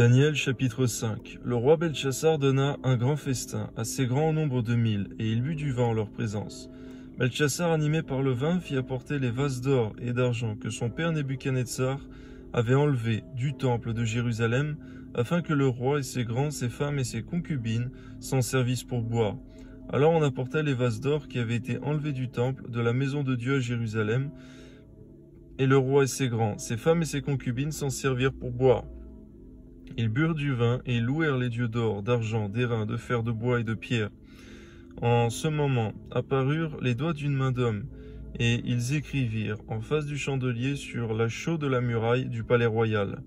Daniel chapitre 5. Le roi Belchassar donna un grand festin, assez grand au nombre de 1000, et il but du vin en leur présence. Belchassar, animé par le vin, fit apporter les vases d'or et d'argent que son père Nebuchadnezzar avait enlevés du temple de Jérusalem, afin que le roi et ses grands, ses femmes et ses concubines s'en servissent pour boire. Alors on apporta les vases d'or qui avaient été enlevés du temple, de la maison de Dieu à Jérusalem, et le roi et ses grands, ses femmes et ses concubines s'en servirent pour boire. Ils burent du vin et louèrent les dieux d'or, d'argent, d'airain, de fer, de bois et de pierre. En ce moment apparurent les doigts d'une main d'homme, et ils écrivirent en face du chandelier sur la chaux de la muraille du palais royal.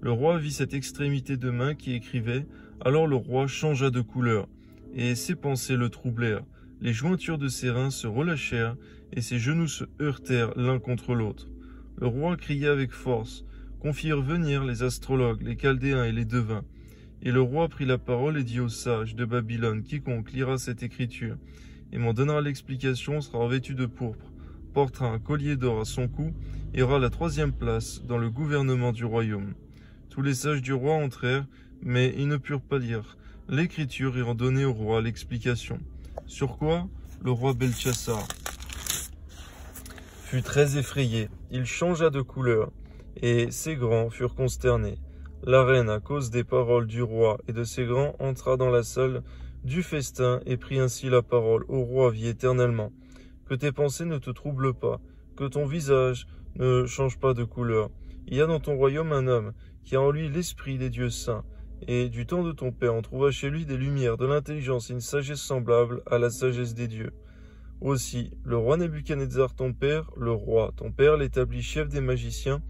Le roi vit cette extrémité de main qui écrivait, alors le roi changea de couleur, et ses pensées le troublèrent. Les jointures de ses reins se relâchèrent, et ses genoux se heurtèrent l'un contre l'autre. Le roi cria avec force, qu'on fit revenir les astrologues, les chaldéens et les devins. Et le roi prit la parole et dit aux sages de Babylone, quiconque lira cette écriture et m'en donnera l'explication sera revêtu de pourpre, portera un collier d'or à son cou et aura la 3e place dans le gouvernement du royaume. Tous les sages du roi entrèrent, mais ils ne purent pas lire l'écriture et en donner au roi l'explication. Sur quoi le roi Belchassar fut très effrayé, il changea de couleur, et ses grands furent consternés. La reine, à cause des paroles du roi et de ses grands, entra dans la salle du festin et prit ainsi la parole. Ô roi, vis éternellement. Que tes pensées ne te troublent pas, que ton visage ne change pas de couleur. Il y a dans ton royaume un homme qui a en lui l'esprit des dieux saints. Et du temps de ton père, on trouva chez lui des lumières, de l'intelligence et une sagesse semblable à la sagesse des dieux. Aussi, le roi Nebuchadnezzar, ton père, le roi, ton père, l'établit chef des magiciens,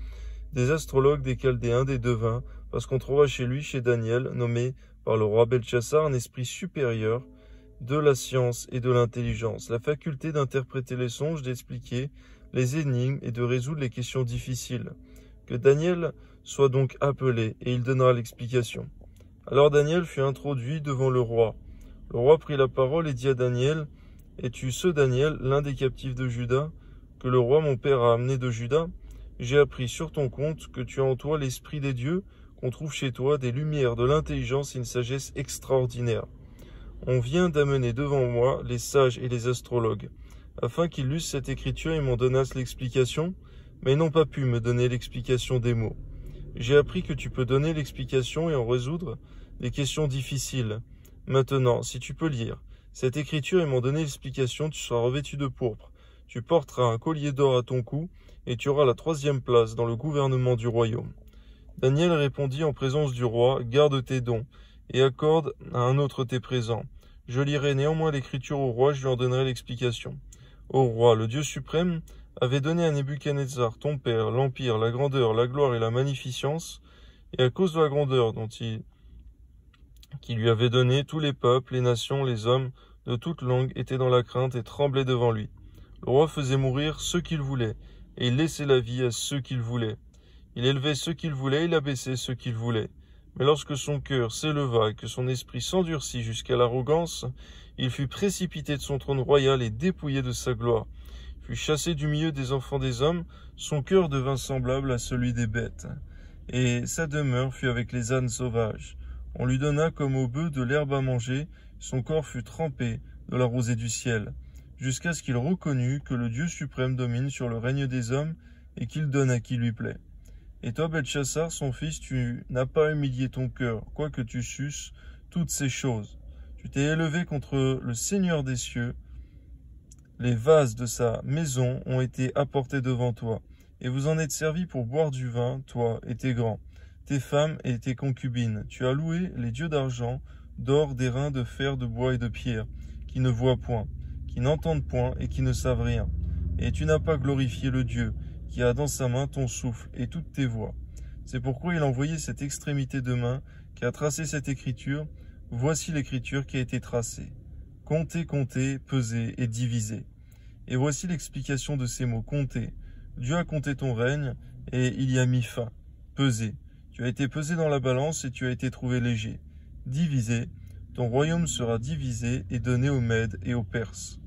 des astrologues, des chaldéens, des devins, parce qu'on trouva chez lui, chez Daniel, nommé par le roi Belchassar, un esprit supérieur de la science et de l'intelligence, la faculté d'interpréter les songes, d'expliquer les énigmes et de résoudre les questions difficiles. Que Daniel soit donc appelé, et il donnera l'explication. Alors Daniel fut introduit devant le roi. Le roi prit la parole et dit à Daniel, « Es-tu ce Daniel, l'un des captifs de Juda, que le roi mon père a amené de Juda ? J'ai appris sur ton compte que tu as en toi l'esprit des dieux, qu'on trouve chez toi des lumières, de l'intelligence et une sagesse extraordinaire. On vient d'amener devant moi les sages et les astrologues, afin qu'ils lussent cette écriture et m'en donnassent l'explication, mais ils n'ont pas pu me donner l'explication des mots. J'ai appris que tu peux donner l'explication et en résoudre les questions difficiles. Maintenant, si tu peux lire cette écriture et m'en donner l'explication, tu seras revêtu de pourpre. Tu porteras un collier d'or à ton cou, et tu auras la 3e place dans le gouvernement du royaume. » Daniel répondit en présence du roi, « Garde tes dons, et accorde à un autre tes présents. Je lirai néanmoins l'écriture au roi, je lui en donnerai l'explication. Ô roi, le Dieu suprême avait donné à Nebuchadnezzar, ton père, l'empire, la grandeur, la gloire et la magnificence, et à cause de la grandeur qui lui avait donné, tous les peuples, les nations, les hommes, de toute langue étaient dans la crainte et tremblaient devant lui. Le roi faisait mourir ceux qu'il voulait, et il laissait la vie à ceux qu'il voulait. Il élevait ceux qu'il voulait, il abaissait ceux qu'il voulait. Mais lorsque son cœur s'éleva et que son esprit s'endurcit jusqu'à l'arrogance, il fut précipité de son trône royal et dépouillé de sa gloire. Il fut chassé du milieu des enfants des hommes, son cœur devint semblable à celui des bêtes. Et sa demeure fut avec les ânes sauvages. On lui donna comme au bœuf de l'herbe à manger, son corps fut trempé de la rosée du ciel, jusqu'à ce qu'il reconnût que le Dieu suprême domine sur le règne des hommes et qu'il donne à qui lui plaît. Et toi, Belchassar, son fils, tu n'as pas humilié ton cœur, quoique tu susses toutes ces choses. Tu t'es élevé contre le Seigneur des cieux. Les vases de sa maison ont été apportés devant toi, et vous en êtes servis pour boire du vin, toi et tes grands, tes femmes et tes concubines. Tu as loué les dieux d'argent, d'or, d'airain, de fer, de bois et de pierre, qui ne voient point, qui n'entendent point et qui ne savent rien. Et tu n'as pas glorifié le Dieu, qui a dans sa main ton souffle et toutes tes voix. C'est pourquoi il a envoyé cette extrémité de main qui a tracé cette écriture. Voici l'écriture qui a été tracée. Comptez, comptez, pesez et divisez. Et voici l'explication de ces mots. Comptez. Dieu a compté ton règne et il y a mis fin. Pesez. Tu as été pesé dans la balance et tu as été trouvé léger. Divisez. Ton royaume sera divisé et donné aux Mèdes et aux Perses.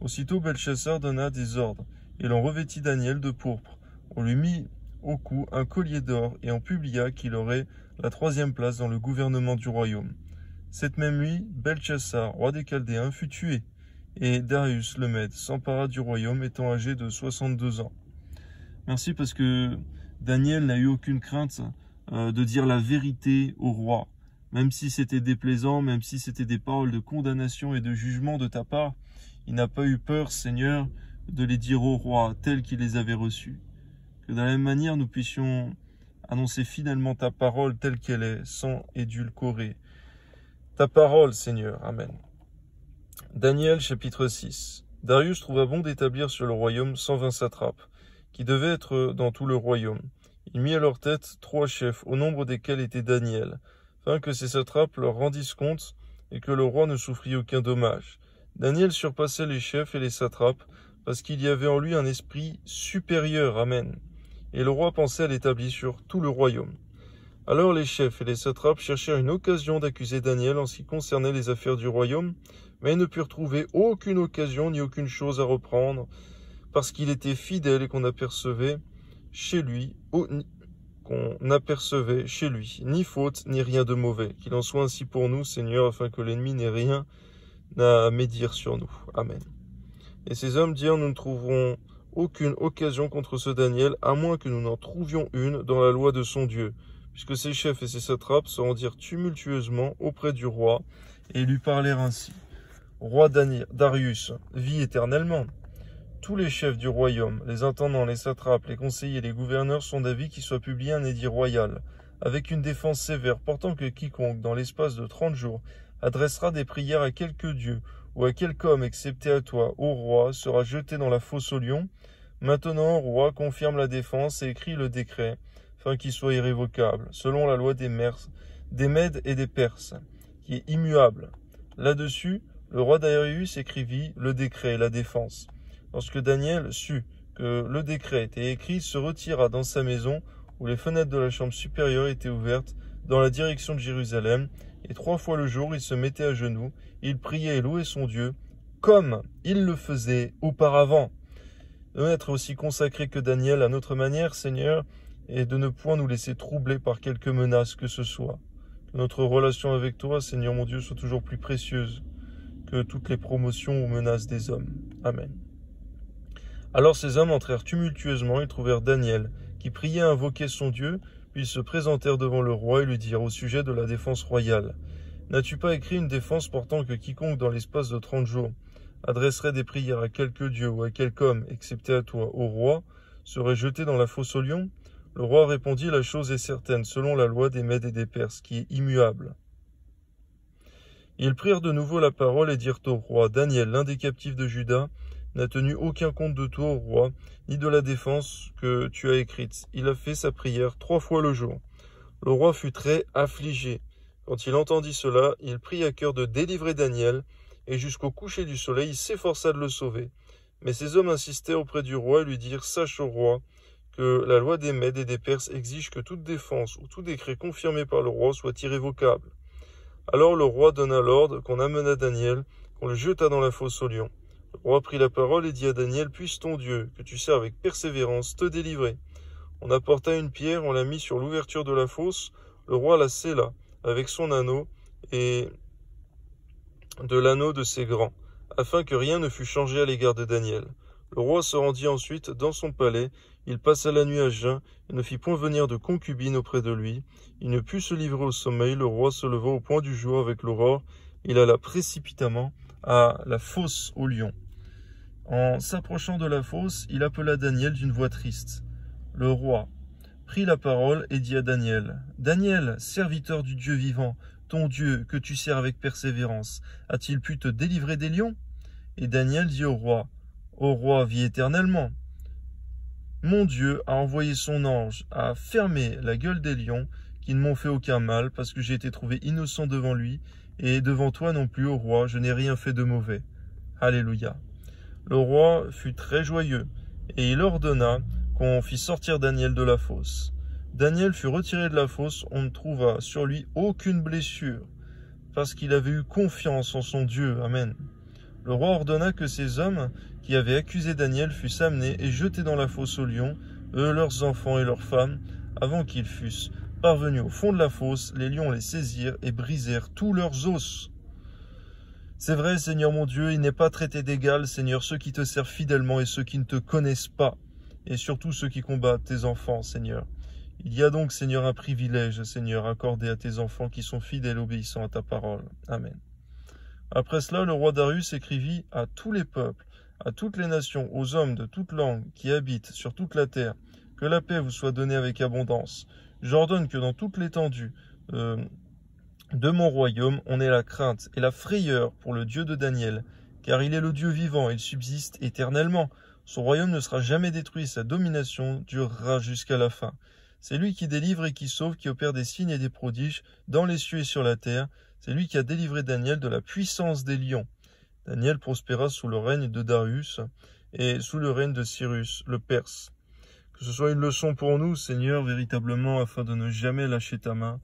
Aussitôt Belchassar donna des ordres, et l'on revêtit Daniel de pourpre. On lui mit au cou un collier d'or et en publia qu'il aurait la 3e place dans le gouvernement du royaume. Cette même nuit, Belchassar, roi des Chaldéens, fut tué, et Darius le Mède s'empara du royaume étant âgé de 62 ans. Merci parce que Daniel n'a eu aucune crainte de dire la vérité au roi. Même si c'était déplaisant, même si c'était des paroles de condamnation et de jugement de ta part, il n'a pas eu peur, Seigneur, de les dire au roi tels qu'il les avait reçus. Que de la même manière, nous puissions annoncer fidèlement ta parole telle qu'elle est, sans édulcorer. Ta parole, Seigneur. Amen. Daniel, chapitre 6. Darius trouva bon d'établir sur le royaume 120 satrapes, qui devaient être dans tout le royaume. Il mit à leur tête 3 chefs, au nombre desquels était Daniel, afin que ces satrapes leur rendissent compte et que le roi ne souffrit aucun dommage. Daniel surpassait les chefs et les satrapes, parce qu'il y avait en lui un esprit supérieur. Amen. Et le roi pensait à l'établir sur tout le royaume. Alors les chefs et les satrapes cherchèrent une occasion d'accuser Daniel en ce qui concernait les affaires du royaume, mais ne purent trouver aucune occasion ni aucune chose à reprendre, parce qu'il était fidèle et qu'on apercevait chez lui ni faute ni rien de mauvais. Qu'il en soit ainsi pour nous, Seigneur, afin que l'ennemi n'ait rien à médire sur nous. Amen. Et ces hommes dirent, nous ne trouverons aucune occasion contre ce Daniel, à moins que nous n'en trouvions une dans la loi de son Dieu, puisque ses chefs et ses satrapes se rendirent tumultueusement auprès du roi, et lui parlèrent ainsi. Roi Darius, vis éternellement. Tous les chefs du royaume, les intendants, les satrapes, les conseillers, les gouverneurs sont d'avis qu'il soit publié un édit royal, avec une défense sévère, portant que quiconque, dans l'espace de 30 jours, adressera des prières à quelque dieu, ou à quelque homme excepté à toi, ô roi, sera jeté dans la fosse aux lions. Maintenant, roi, confirme la défense et écrit le décret, afin qu'il soit irrévocable, selon la loi des Mèdes et des Perses, qui est immuable. Là-dessus, le roi Darius écrivit le décret et la défense. Lorsque Daniel sut que le décret était écrit, il se retira dans sa maison, où les fenêtres de la chambre supérieure étaient ouvertes, dans la direction de Jérusalem, et 3 fois le jour il se mettait à genoux, il priait et louait son Dieu, comme il le faisait auparavant. De n'être aussi consacré que Daniel à notre manière, Seigneur, et de ne point nous laisser troubler par quelque menace que ce soit. Que notre relation avec toi, Seigneur mon Dieu, soit toujours plus précieuse que toutes les promotions ou menaces des hommes. Amen. Alors ces hommes entrèrent tumultueusement et trouvèrent Daniel, qui priait et invoquait son Dieu, puis ils se présentèrent devant le roi et lui dirent au sujet de la défense royale. N'as-tu pas écrit une défense portant que quiconque dans l'espace de 30 jours adresserait des prières à quelque dieu ou à quelque homme, excepté à toi, au roi, serait jeté dans la fosse aux lions? Le roi répondit, la chose est certaine, selon la loi des Mèdes et des Perses, qui est immuable. Ils prirent de nouveau la parole et dirent au roi, Daniel, l'un des captifs de Juda, n'a tenu aucun compte de toi, au roi, ni de la défense que tu as écrite. Il a fait sa prière 3 fois le jour. Le roi fut très affligé. Quand il entendit cela, il prit à cœur de délivrer Daniel, et jusqu'au coucher du soleil, il s'efforça de le sauver. Mais ces hommes insistaient auprès du roi et lui dirent, sache au roi, que la loi des Mèdes et des Perses exige que toute défense ou tout décret confirmé par le roi soit irrévocable. Alors le roi donna l'ordre qu'on amena Daniel, qu'on le jeta dans la fosse aux lions. Le roi prit la parole et dit à Daniel, puisse ton Dieu, que tu sers avec persévérance, te délivrer. On apporta une pierre, on la mit sur l'ouverture de la fosse, le roi la scella avec son anneau et de l'anneau de ses grands, afin que rien ne fût changé à l'égard de Daniel. Le roi se rendit ensuite dans son palais, il passa la nuit à jeun, et ne fit point venir de concubine auprès de lui. Il ne put se livrer au sommeil, le roi se leva au point du jour avec l'aurore, il alla précipitamment à la fosse aux lions. En s'approchant de la fosse, il appela Daniel d'une voix triste. Le roi prit la parole et dit à Daniel, « Daniel, serviteur du Dieu vivant, ton Dieu, que tu sers avec persévérance, a-t-il pu te délivrer des lions ?» Et Daniel dit au roi, « Ô roi, vis éternellement. Mon Dieu a envoyé son ange à fermer la gueule des lions, qui ne m'ont fait aucun mal, parce que j'ai été trouvé innocent devant lui, et devant toi non plus, ô roi, je n'ai rien fait de mauvais. » Alléluia. Le roi fut très joyeux, et il ordonna qu'on fit sortir Daniel de la fosse. Daniel fut retiré de la fosse, on ne trouva sur lui aucune blessure, parce qu'il avait eu confiance en son Dieu. Amen. Le roi ordonna que ces hommes qui avaient accusé Daniel fussent amenés et jetés dans la fosse aux lions, leurs enfants et leurs femmes. Avant qu'ils fussent parvenus au fond de la fosse, les lions les saisirent et brisèrent tous leurs os. C'est vrai, Seigneur mon Dieu, il n'est pas traité d'égal, Seigneur, ceux qui te servent fidèlement et ceux qui ne te connaissent pas, et surtout ceux qui combattent tes enfants, Seigneur. Il y a donc, Seigneur, un privilège, Seigneur, accordé à tes enfants qui sont fidèles et obéissants à ta parole. Amen. Après cela, le roi Darius écrivit à tous les peuples, à toutes les nations, aux hommes de toute langue qui habitent sur toute la terre, que la paix vous soit donnée avec abondance. J'ordonne que dans toute l'étendue de mon royaume, on ait la crainte et la frayeur pour le Dieu de Daniel, car il est le Dieu vivant, il subsiste éternellement. Son royaume ne sera jamais détruit, sa domination durera jusqu'à la fin. C'est lui qui délivre et qui sauve, qui opère des signes et des prodiges dans les cieux et sur la terre. C'est lui qui a délivré Daniel de la puissance des lions. Daniel prospéra sous le règne de Darius et sous le règne de Cyrus, le Perse. Que ce soit une leçon pour nous, Seigneur, véritablement, afin de ne jamais lâcher ta main,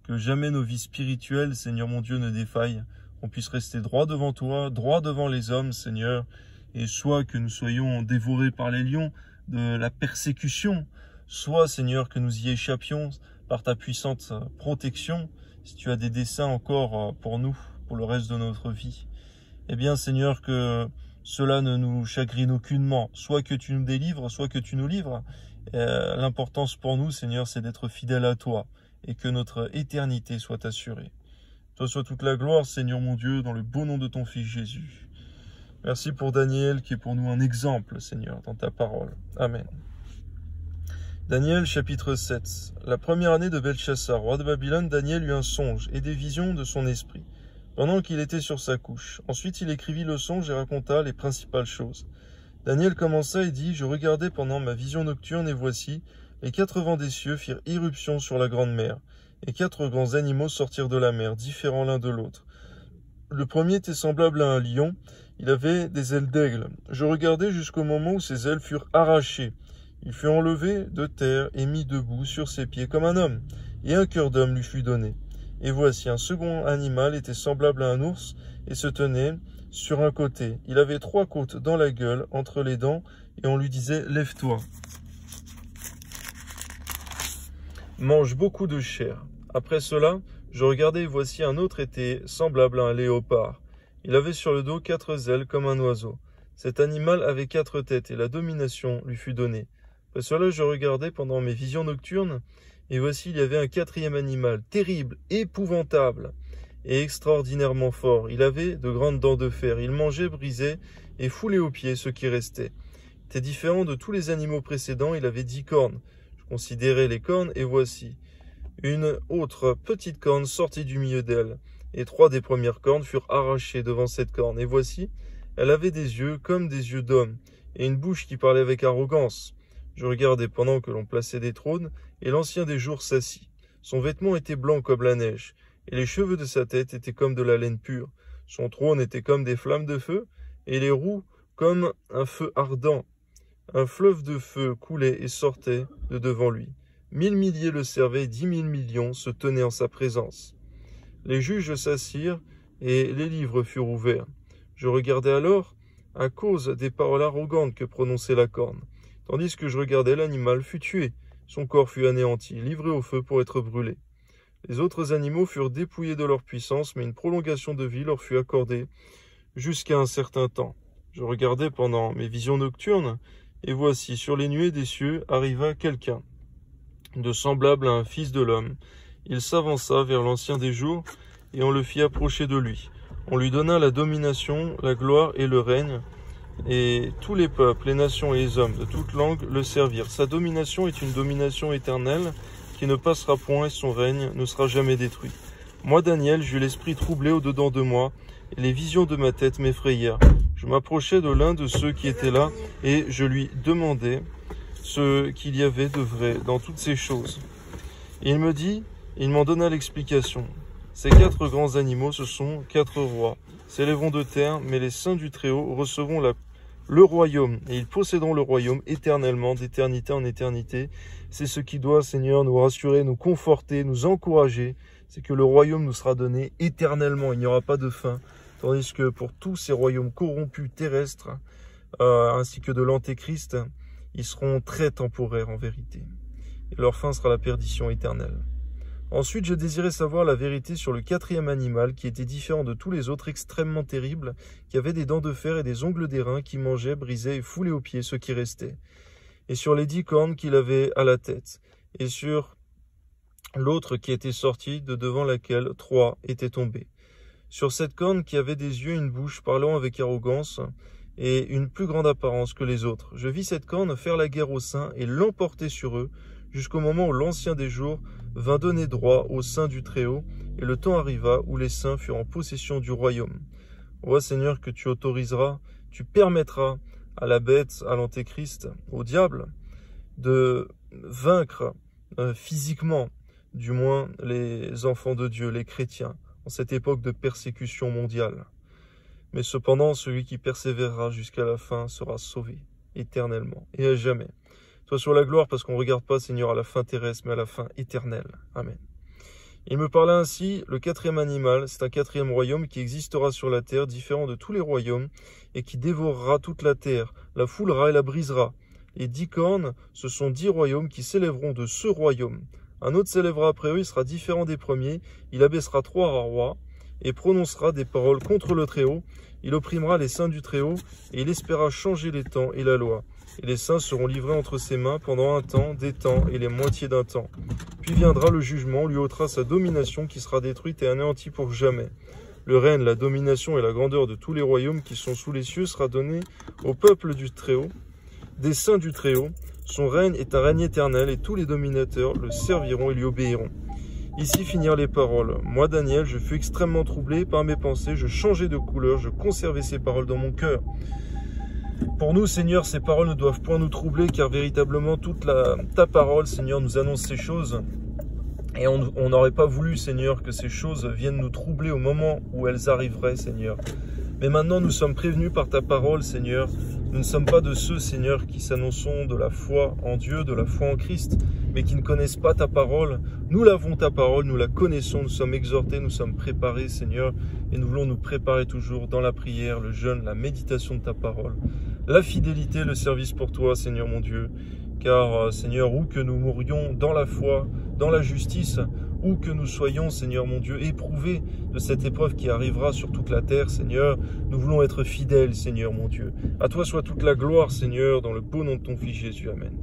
que jamais nos vies spirituelles, Seigneur mon Dieu, ne défaillent, qu'on puisse rester droit devant toi, droit devant les hommes, Seigneur, et soit que nous soyons dévorés par les lions de la persécution, soit, Seigneur, que nous y échappions par ta puissante protection, si tu as des desseins encore pour nous, pour le reste de notre vie. Eh bien, Seigneur, que cela ne nous chagrine aucunement, soit que tu nous délivres, soit que tu nous livres. L'importance pour nous, Seigneur, c'est d'être fidèles à toi et que notre éternité soit assurée. Toi soit toute la gloire, Seigneur mon Dieu, dans le beau nom de ton Fils Jésus. Merci pour Daniel, qui est pour nous un exemple, Seigneur, dans ta parole. Amen. Daniel, chapitre 7. La première année de Belchassar, roi de Babylone, Daniel eut un songe et des visions de son esprit, pendant qu'il était sur sa couche. Ensuite, il écrivit le songe et raconta les principales choses. Daniel commença et dit, « Je regardais pendant ma vision nocturne, et voici, les 4 vents des cieux firent irruption sur la grande mer, et 4 grands animaux sortirent de la mer, différents l'un de l'autre. Le premier était semblable à un lion, il avait des ailes d'aigle. Je regardais jusqu'au moment où ses ailes furent arrachées. Il fut enlevé de terre et mis debout sur ses pieds comme un homme, et un cœur d'homme lui fut donné. Et voici, un second animal était semblable à un ours, et se tenait sur un côté. Il avait 3 côtes dans la gueule, entre les dents, et on lui disait « Lève-toi ». Mange beaucoup de chair. Après cela, je regardai, et voici un autre était semblable à un léopard. Il avait sur le dos 4 ailes comme un oiseau. Cet animal avait 4 têtes, et la domination lui fut donnée. Après cela, je regardais pendant mes visions nocturnes, et voici, il y avait un 4e animal, terrible, épouvantable, et extraordinairement fort. Il avait de grandes dents de fer. Il mangeait, brisait, et foulait aux pieds ce qui restait. Il était différent de tous les animaux précédents, il avait 10 cornes. Je considérais les cornes, et voici. Une autre petite corne sortit du milieu d'elle, et 3 des premières cornes furent arrachées devant cette corne. Et voici, elle avait des yeux comme des yeux d'homme, et une bouche qui parlait avec arrogance. Je regardais pendant que l'on plaçait des trônes, et l'ancien des jours s'assit. Son vêtement était blanc comme la neige, et les cheveux de sa tête étaient comme de la laine pure. Son trône était comme des flammes de feu, et les roues comme un feu ardent. Un fleuve de feu coulait et sortait de devant lui. 1000 milliers le servaient, 10 000 millions se tenaient en sa présence. Les juges s'assirent, et les livres furent ouverts. Je regardais alors, à cause des paroles arrogantes que prononçait la corne. Tandis que je regardais, l'animal fut tué. Son corps fut anéanti, livré au feu pour être brûlé. Les autres animaux furent dépouillés de leur puissance, mais une prolongation de vie leur fut accordée jusqu'à un certain temps. Je regardais pendant mes visions nocturnes, et voici, sur les nuées des cieux arriva quelqu'un, de semblable à un fils de l'homme. Il s'avança vers l'ancien des jours, et on le fit approcher de lui. On lui donna la domination, la gloire et le règne, et tous les peuples, les nations et les hommes de toute langue le servirent. Sa domination est une domination éternelle qui ne passera point et son règne ne sera jamais détruit. Moi, Daniel, j'eus l'esprit troublé au-dedans de moi et les visions de ma tête m'effrayèrent. Je m'approchai de l'un de ceux qui étaient là et je lui demandai ce qu'il y avait de vrai dans toutes ces choses. Et il me dit, il m'en donna l'explication. Ces 4 grands animaux, ce sont 4 rois. S'élèveront de terre, mais les saints du Très-Haut recevront le royaume, et ils posséderont le royaume éternellement, d'éternité en éternité. C'est ce qui doit, Seigneur, nous rassurer, nous conforter, nous encourager. C'est que le royaume nous sera donné éternellement, il n'y aura pas de fin. Tandis que pour tous ces royaumes corrompus terrestres, ainsi que de l'Antéchrist, Ils seront très temporaires en vérité, et leur fin sera la perdition éternelle. Ensuite, je désirais savoir la vérité sur le quatrième animal, qui était différent de tous les autres, extrêmement terrible, qui avait des dents de fer et des ongles d'airain, qui mangeait, brisait et foulait aux pieds ce qui restait. Et sur les 10 cornes qu'il avait à la tête, et sur l'autre qui était sortie, de devant laquelle 3 étaient tombés. Sur cette corne qui avait des yeux et une bouche, parlant avec arrogance, et une plus grande apparence que les autres. Je vis cette corne faire la guerre aux saints et l'emporter sur eux, jusqu'au moment où l'Ancien des jours vint donner droit aux saints du Très-Haut, et le temps arriva où les saints furent en possession du royaume. Vois, Seigneur, que tu autoriseras, tu permettras à la bête, à l'antéchrist, au diable, de vaincre physiquement, du moins, les enfants de Dieu, les chrétiens, en cette époque de persécution mondiale. Mais cependant, celui qui persévérera jusqu'à la fin sera sauvé, éternellement, et à jamais. Soit sur la gloire, parce qu'on ne regarde pas, Seigneur, à la fin terrestre, mais à la fin éternelle. Amen. Il me parla ainsi, le quatrième animal, c'est un quatrième royaume qui existera sur la terre, différent de tous les royaumes, et qui dévorera toute la terre, la foulera et la brisera. Les 10 cornes, ce sont 10 royaumes qui s'élèveront de ce royaume. Un autre s'élèvera après eux, il sera différent des premiers, il abaissera 3 rois, et prononcera des paroles contre le Très-Haut, il opprimera les saints du Très-Haut, et il espéra changer les temps et la loi. Et les saints seront livrés entre ses mains pendant un temps, des temps et les moitiés d'un temps. Puis viendra le jugement, lui ôtera sa domination qui sera détruite et anéantie pour jamais. Le règne, la domination et la grandeur de tous les royaumes qui sont sous les cieux sera donné au peuple du Très-Haut, des saints du Très-Haut. Son règne est un règne éternel et tous les dominateurs le serviront et lui obéiront. Ici finirent les paroles. Moi, Daniel, je fus extrêmement troublé par mes pensées, je changeai de couleur, je conservai ces paroles dans mon cœur. Pour nous, Seigneur, ces paroles ne doivent point nous troubler, car véritablement, ta parole, Seigneur, nous annonce ces choses. Et on n'aurait pas voulu, Seigneur, que ces choses viennent nous troubler au moment où elles arriveraient, Seigneur. Mais maintenant, nous sommes prévenus par ta parole, Seigneur. Nous ne sommes pas de ceux, Seigneur, qui s'annonçons de la foi en Dieu, de la foi en Christ, mais qui ne connaissent pas ta parole. Nous l'avons, ta parole, nous la connaissons, nous sommes exhortés, nous sommes préparés, Seigneur, et nous voulons nous préparer toujours dans la prière, le jeûne, la méditation de ta parole, la fidélité, le service pour toi, Seigneur mon Dieu. Car, Seigneur, où que nous mourions dans la foi, dans la justice, où que nous soyons, Seigneur mon Dieu, éprouvés de cette épreuve qui arrivera sur toute la terre, Seigneur, nous voulons être fidèles, Seigneur mon Dieu. À toi soit toute la gloire, Seigneur, dans le beau nom de ton Fils Jésus. Amen.